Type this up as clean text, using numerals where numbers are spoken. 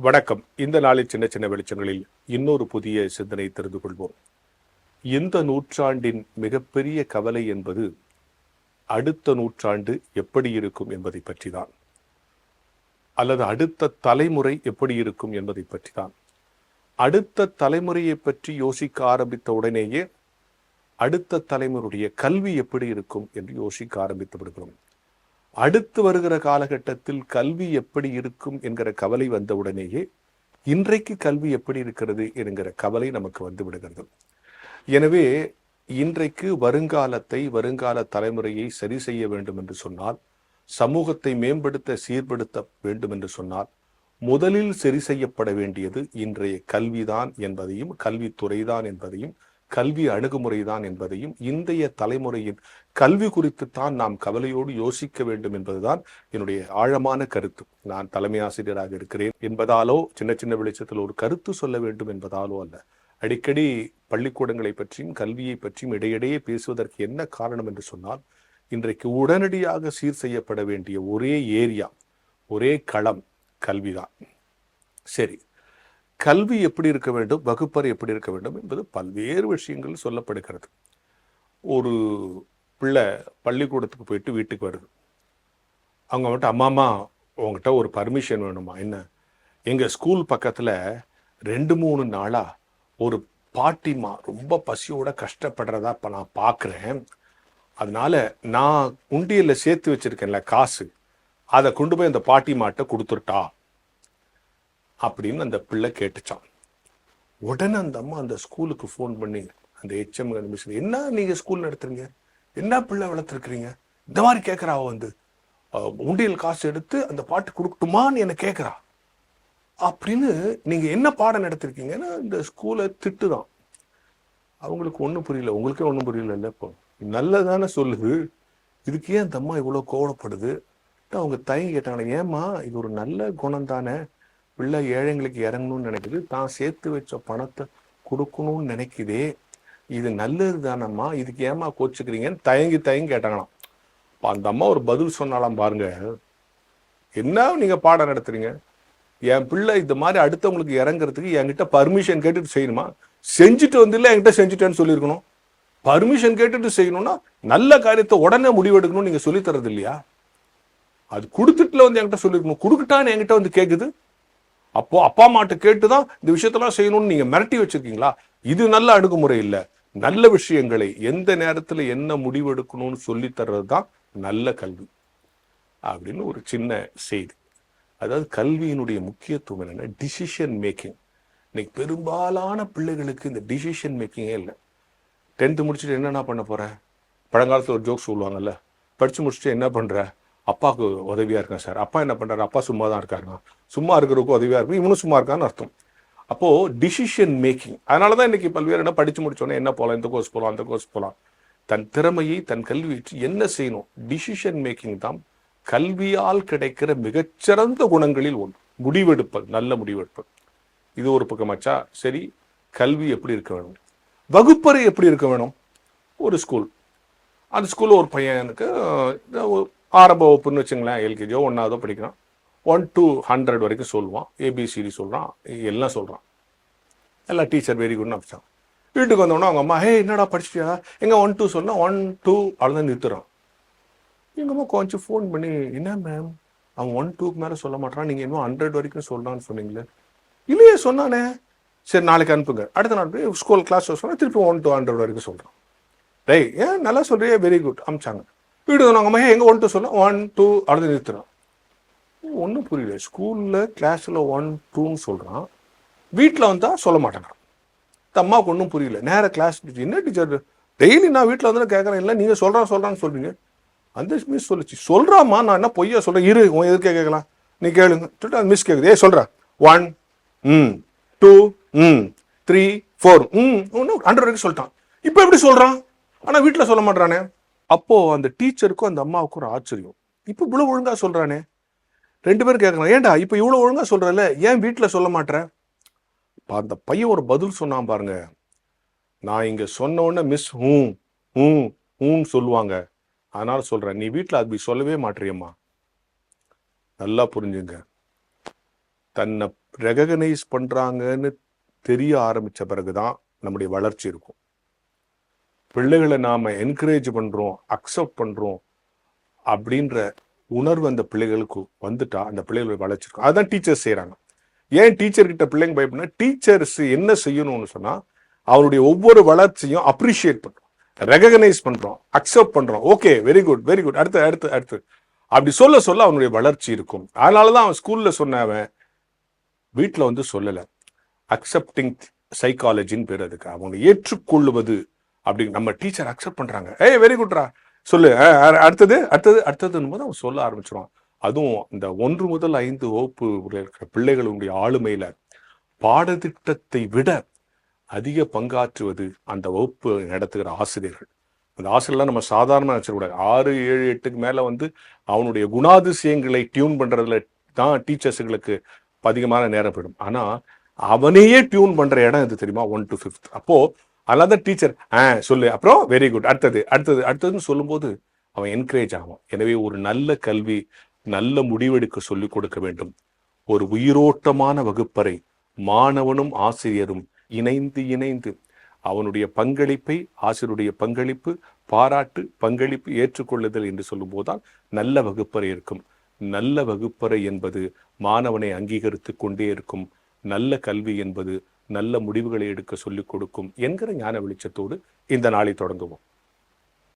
வணக்கம். இந்த நாளில் சின்ன சின்ன வெளிச்சங்களில் இன்னொரு புதிய சிந்தனை தெரிந்து கொள்வோம். இந்த நூற்றாண்டின் மிகப்பெரிய கவலை என்பது அடுத்த நூற்றாண்டு எப்படி இருக்கும் என்பதை பற்றிதான், அல்லது அடுத்த தலைமுறை எப்படி இருக்கும் என்பதை பற்றிதான். அடுத்த தலைமுறையை பற்றி யோசிக்க ஆரம்பித்த உடனேயே அடுத்த தலைமுறையுடைய கல்வி எப்படி இருக்கும் என்று யோசிக்க ஆரம்பித்து விடுகிறோம். அடுத்து வருகிற காலகட்டத்தில் கல்வி எப்படி இருக்கும் என்கிற கவலை வந்தவுடனேயே இன்றைக்கு கல்வி எப்படி இருக்கிறது என்கிற கவலை நமக்கு வந்து விடுகிறது. எனவே இன்றைக்கு வருங்கால தலைமுறையை சரி செய்ய வேண்டும் என்று சொன்னால், சமூகத்தை மேம்படுத்த சீர்படுத்த வேண்டும் என்று சொன்னால், முதலில் சரி செய்யப்பட வேண்டியது இன்றைய கல்விதான் என்பதையும், கல்வித்துறைதான் என்பதையும், கல்வி அணுகுமுறைதான் என்பதையும், இன்றைய தலைமுறையின் கல்வி குறித்துத்தான் நாம் கவலையோடு யோசிக்க வேண்டும் என்பதுதான் என்னுடைய ஆழமான கருத்து. நான் தலைமை ஆசிரியராக இருக்கிறேன் என்பதாலோ, சின்ன சின்ன வெளிச்சத்தில் ஒரு கருத்து சொல்ல வேண்டும் என்பதாலோ அல்ல. அடிக்கடி பள்ளிக்கூடங்களை பற்றியும் கல்வியை பற்றியும் இடையிடையே பேசுவதற்கு என்ன காரணம் என்று சொன்னால், இன்றைக்கு உடனடியாக சீர் செய்யப்பட வேண்டிய ஒரே ஏரியா, ஒரே களம் கல்விதான். சரி, கல்வி எப்படி இருக்க வேண்டும், வகுப்பறை எப்படி இருக்க வேண்டும் என்பது பல்வேறு விஷயங்கள் சொல்லப்படுகிறது. ஒரு பிள்ளை பள்ளிக்கூடத்துக்கு போயிட்டு வீட்டுக்கு வருது. அவங்க மட்டும், அம்மாமா உங்ககிட்ட ஒரு பர்மிஷன் வேணுமா? என்ன? எங்கள் ஸ்கூல் பக்கத்தில் 2-3 நாளாக ஒரு பாட்டிமா ரொம்ப பசியோட கஷ்டப்படுறதா இப்போ நான் பார்க்குறேன். அதனால நான் உண்டியலில் சேர்த்து வச்சுருக்கேன்ல காசு, அதை கொண்டு போய் அந்த பாட்டிமாட்ட கொடுத்துட்டா அப்படின்னு அந்த பிள்ளை கேட்டுச்சான். உடனே அந்த அம்மா அந்த ஸ்கூலுக்கு ஃபோன் பண்ணி அந்த HM மிஸ், என்ன நீங்கள் ஸ்கூல் நடத்துறீங்க, என்ன பிள்ளை வளர்த்துருக்குறீங்க, இந்த மாதிரி கேட்குறா, வந்து உண்டியல் காசு எடுத்து அந்த பாட்டு கொடுக்கட்டுமான்னு என்னை கேட்குறா அப்படின்னு நீங்கள் என்ன பாடம் நடத்திருக்கீங்கன்னா இந்த ஸ்கூலை திட்டுதான். அவங்களுக்கு ஒன்றும் புரியல, உங்களுக்கே ஒன்றும் புரியல இல்லை. இப்போ நல்லதானே சொல்லுது, இதுக்கு ஏன் அந்த அம்மா இவ்வளோ கோவப்படுது? அவங்க தயங்கி கேட்டாங்க, ஏம்மா இது ஒரு நல்ல குணம் தானே, பிள்ளை ஏழைங்களுக்கு இறங்கணும்னு நினைக்குது, தான் சேர்த்து வச்ச பணத்தை கொடுக்கணும்னு நினைக்குதே, இது நல்லது தானம்மா, இதுக்கு ஏமா கோச்சுக்கிறீங்கன்னு தயங்கி கேட்டாங்களாம். அந்த அம்மா ஒரு பதில் சொன்னாலாம் பாருங்க, என்ன நீங்க பாடம் நடத்துறீங்க, என் பிள்ளை இந்த மாதிரி அடுத்தவங்களுக்கு இறங்குறதுக்கு என்கிட்ட பர்மிஷன் கேட்டுட்டு செய்யணுமா? செஞ்சுட்டு வந்து இல்லை என்கிட்ட செஞ்சுட்டேன்னு சொல்லியிருக்கணும். பர்மிஷன் கேட்டுட்டு செய்யணும்னா நல்ல காரியத்தை உடனே முடிவெடுக்கணும்னு நீங்க சொல்லி தரது இல்லையா? அது கொடுத்துட்டுல வந்து என்கிட்ட சொல்லியிருக்கணும். கொடுக்கிட்டான்னு என்கிட்ட வந்து கேட்குது. அப்போ அப்பா அம்மாட்ட கேட்டுதான் இந்த விஷயத்தெல்லாம் செய்யணும்னு நீங்க மிரட்டி வச்சிருக்கீங்களா? இது நல்ல அணுகுமுறை இல்லை. நல்ல விஷயங்களை எந்த நேரத்தில் என்ன முடிவெடுக்கணும்னு சொல்லி தர்றது தான் நல்ல கல்வி அப்படின்னு ஒரு சின்ன செய்தி. அதாவது கல்வியினுடைய முக்கியத்துவம் என்னன்னா டிசிஷன் மேக்கிங். இன்னைக்கு பெரும்பாலான பிள்ளைகளுக்கு இந்த டிசிஷன் மேக்கிங்கே இல்லை. 10th முடிச்சுட்டு என்னென்ன பண்ண போற? பழங்காலத்தில் ஒரு ஜோக் சொல்லுவாங்கல்ல, படிச்சு முடிச்சுட்டு என்ன பண்ற? அப்பாவுக்கு உதவியா இருக்கேன் சார். அப்பா என்ன பண்றாரு? அப்பா சும்மா தான் இருக்காருங்க. சும்மா இருக்கிறதுக்கு உதவியா இருக்கும், இவனும் சும்மா இருக்கான்னு அர்த்தம். அப்போ டிசிஷன் மேக்கிங். அதனாலதான் இன்னைக்கு பல்வேறு என்ன படிச்சு முடிச்சோன்னே என்ன போகலாம், இந்த கோர்ஸ் போகலாம், அந்த கோர்ஸ் போகலாம். தன் திறமையை தன் கல்வி என்ன செய்யணும், டிசிஷன் மேக்கிங் தான் கல்வியால் கிடைக்கிற மிகச்சிறந்த குணங்களில் ஒன்று. முடிவெடுப்பது, நல்ல முடிவெடுப்பது. இது ஒரு பக்கமாச்சா? சரி, கல்வி எப்படி இருக்க வேணும், வகுப்பறை எப்படி இருக்க வேணும்? ஒரு ஸ்கூல், அந்த ஸ்கூல்ல ஒரு பையனுக்கு ஆரம்ப வகுப்புன்னு வச்சுங்களேன், LKG 1வது படிக்கிறான். 1 to 100 வரைக்கும் சொல்லுவான், ABCD சொல்றான், எல்லாம் சொல்றான். எல்லாம் டீச்சர் வெரி குட்னு அனுப்பிச்சான். வீட்டுக்கு வந்தோடனே அவங்க அம்மா, ஹே என்னடா படிச்சிட்டியா, எங்க 1 2 சொன்னா 1 2 அவ்வளோதான் நிறுத்துறான். எங்க அம்மா கொஞ்சம் ஃபோன் பண்ணி, என்ன மேம் அவன் 1 2க்கு மேலே சொல்ல மாட்டான், நீங்க இன்னும் 100 வரைக்கும் சொல்லலான்னு சொன்னீங்களே. இல்லையே சொன்னானே. சரி நாளைக்கு அனுப்புங்க. அடுத்த நாள் போய் ஸ்கூல் கிளாஸ் சொன்னா திருப்பி 1 to 100 வரைக்கும் சொல்றான். டேய் ஏன் நல்லா சொல்றியே, வெரி குட் அமிச்சாங்க. வீடு வந்தாங்க அம்மா, எங்க 1 2 சொன்னா 1 2 அவ்வளோதான் நிறுத்துறான். ஒன்றும் புரியல. ஸ்கூல்ல கிளாஸ்ல 1 2ன்னு சொல்றான், வீட்டில் வந்தா சொல்ல மாட்டேங்கிறான். அம்மாவுக்கு ஒன்றும் புரியல. நேர கிளாஸ் டீச்சர், என்ன டீச்சர் டெய்லி நான் வீட்டில் வந்து கேட்கறேன், இல்லை நீங்க சொல்றான்னு சொல்றீங்க. அந்த மிஸ் சொல்லிச்சு, சொல்றாமா நான் என்ன பொய்யா சொல்றேன், இரு உன் எதுக்கே கேட்கலாம், நீ கேளுங்க சொல்லிட்டு அந்த மிஸ் கேட்குது. சொல்ற 1 2 3 4 100 வரைக்கும் சொல்லிட்டான். இப்போ எப்படி சொல்றான், ஆனா வீட்டில் சொல்ல மாட்டானே. அப்போ அந்த டீச்சருக்கும் அந்த அம்மாவுக்கும் ஒரு ஆச்சரியம், இப்போ இவ்வளவு ஒழுங்கா சொல்றானே. 2 பேரும் கேட்கலாம், ஏன்டா இப்போ இவ்வளவு ஒழுங்கா சொல்றல, ஏன் வீட்டில் சொல்ல மாட்டேற? அந்த பையன் ஒரு பதில் சொன்னான் பாருங்க. நான் இங்க சொன்ன உடனே மிஸ் ஹூன்னு சொல்லுவாங்க, அதனால சொல்றேன், நீ வீட்டில் அப்படி சொல்லவே மாட்டேறியம்மா. நல்லா புரிஞ்சுங்க, தன்னை ரெகக்னைஸ் பண்றாங்கன்னு தெரிய ஆரம்பிச்ச பிறகுதான் நம்முடைய வளர்ச்சி இருக்கும். பிள்ளைகளை நாம என்கரேஜ் பண்றோம், அக்செப்ட் பண்றோம் அப்படின்ற உணர்வு அந்த பிள்ளைகளுக்கு வந்துட்டா அந்த பிள்ளைகளுடைய வளர்ச்சி இருக்கும். அதுதான் டீச்சர்ஸ் செய்யறாங்க. ஏன் டீச்சர் கிட்ட பிள்ளைங்க பயப்படனா, டீச்சர்ஸ் என்ன செய்யணும்னு சொன்னா அவருடைய ஒவ்வொரு வளர்ச்சியும் அப்ரிஷியேட் பண்றோம், ரெகக்னைஸ் பண்றோம், அக்செப்ட் பண்றோம். Okay, very good very good, அடுத்து அடுத்து அடுத்து அப்படி சொல்ல சொல்ல அவனுடைய வளர்ச்சி இருக்கும். அதனாலதான் அவன் ஸ்கூல்ல சொன்னவன் வீட்டில் வந்து சொல்லல. அக்செப்டிங் சைக்காலஜின்னு பேர் அதுக்கு. அவங்க ஏற்றுக்கொள்ளுவது அப்படி நம்ம டீச்சர் அக்செப்ட் பண்றாங்க, ஏய் வெரி குட்ரா சொல்லு, அடுத்தது அடுத்தது அடுத்ததுன்னு போது அவன் சொல்ல ஆரம்பிச்சிருவான். அதுவும் இந்த 1 முதல் 5 வகுப்பு இருக்கிற பிள்ளைகளுடைய ஆளுமையில பாடத்திட்டத்தை விட அதிக பங்காற்றுவது அந்த வகுப்பு நடத்துகிற ஆசிரியர்கள். அந்த ஆசிரியர்லாம் நம்ம சாதாரணமாக வச்சிடக்கூடாது. 6, 7, 8க்கு மேல வந்து அவனுடைய குணாதிசயங்களை டியூன் பண்றதுல தான் டீச்சர்ஸுங்களுக்கு அதிகமான நேரம் போயிடும். ஆனா அவனையே டியூன் பண்ற இடம் எது தெரியுமா? 1 to 5th. அப்போ அதனால தான் டீச்சர் சொல்லு, அப்புறம் வெரி குட், அடுத்தது அடுத்தது அடுத்ததுன்னு சொல்லும்போது அவன் என்கரேஜ் ஆகும். எனவே ஒரு நல்ல கல்வி, நல்ல முடிவெடுக்க சொல்லிக் கொடுக்க வேண்டும். ஒரு உயிரோட்டமான வகுப்பறை, மாணவனும் ஆசிரியரும் இணைந்து இணைந்து அவனுடைய பங்களிப்பை, ஆசிரியருடைய பங்களிப்பு, பாராட்டு, பங்களிப்பு, ஏற்றுக்கொள்ளுதல் என்று சொல்லும் போதுதான் நல்ல வகுப்பறை இருக்கும். நல்ல வகுப்பறை என்பது மாணவனை அங்கீகரித்து கொண்டே இருக்கும். நல்ல கல்வி என்பது நல்ல முடிவுகளை எடுக்க சொல்லிக் கொடுக்கும் என்கிற ஞான வெளிச்சத்தோடு இந்த நாளை தொடங்குவோம்.